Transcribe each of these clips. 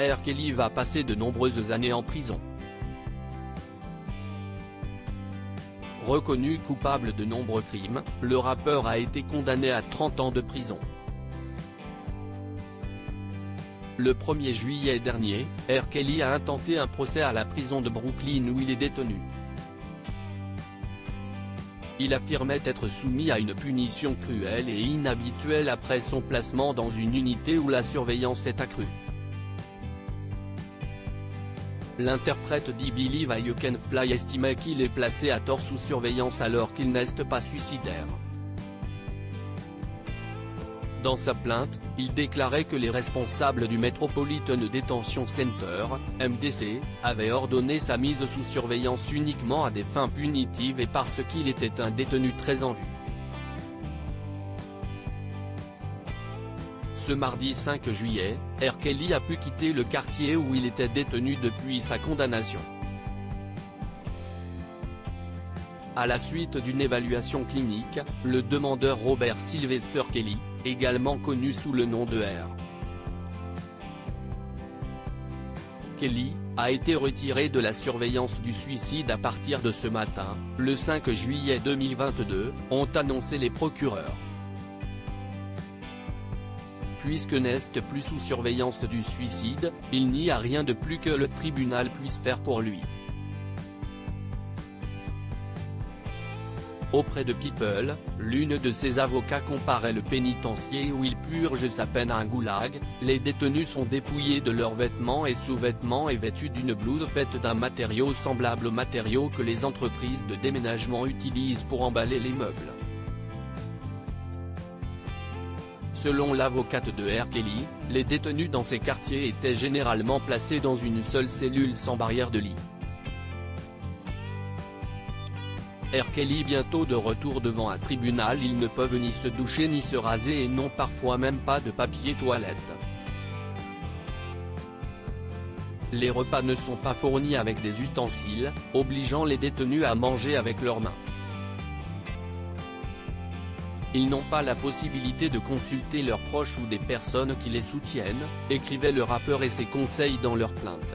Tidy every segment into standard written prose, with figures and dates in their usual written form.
R. Kelly va passer de nombreuses années en prison. Reconnu coupable de nombreux crimes, le rappeur a été condamné à 30 ans de prison. Le 1er juillet dernier, R. Kelly a intenté un procès à la prison de Brooklyn où il est détenu. Il affirmait être soumis à une punition cruelle et inhabituelle après son placement dans une unité où la surveillance est accrue. L'interprète d'I Believe I Can Fly estimait qu'il est placé à tort sous surveillance alors qu'il n'est pas suicidaire. Dans sa plainte, il déclarait que les responsables du Metropolitan Detention Center, MDC, avaient ordonné sa mise sous surveillance uniquement à des fins punitives et parce qu'il était un détenu très en vue. Ce mardi 5 juillet, R. Kelly a pu quitter le quartier où il était détenu depuis sa condamnation. À la suite d'une évaluation clinique, le demandeur Robert Sylvester Kelly, également connu sous le nom de R. Kelly, a été retiré de la surveillance du suicide à partir de ce matin, le 5 juillet 2022, ont annoncé les procureurs. Puisque n'est plus sous surveillance du suicide, il n'y a rien de plus que le tribunal puisse faire pour lui. Auprès de People, l'une de ses avocats comparait le pénitencier où il purge sa peine à un goulag. Les détenus sont dépouillés de leurs vêtements et sous-vêtements et vêtus d'une blouse faite d'un matériau semblable aux matériaux que les entreprises de déménagement utilisent pour emballer les meubles. Selon l'avocate de R. Kelly, les détenus dans ces quartiers étaient généralement placés dans une seule cellule sans barrière de lit. R. Kelly bientôt de retour devant un tribunal, ils ne peuvent ni se doucher ni se raser et n'ont parfois même pas de papier toilette. Les repas ne sont pas fournis avec des ustensiles, obligeant les détenus à manger avec leurs mains. Ils n'ont pas la possibilité de consulter leurs proches ou des personnes qui les soutiennent, écrivait le rappeur et ses conseils dans leur plainte.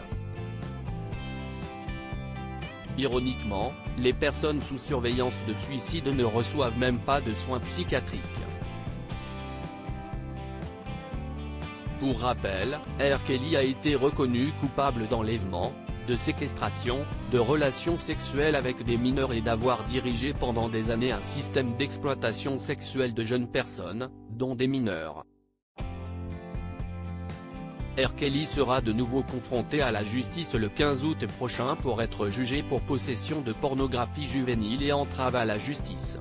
Ironiquement, les personnes sous surveillance de suicide ne reçoivent même pas de soins psychiatriques. Pour rappel, R. Kelly a été reconnu coupable d'enlèvement, de séquestration, de relations sexuelles avec des mineurs et d'avoir dirigé pendant des années un système d'exploitation sexuelle de jeunes personnes, dont des mineurs. R. Kelly sera de nouveau confronté à la justice le 15 août prochain pour être jugé pour possession de pornographie juvénile et entrave à la justice.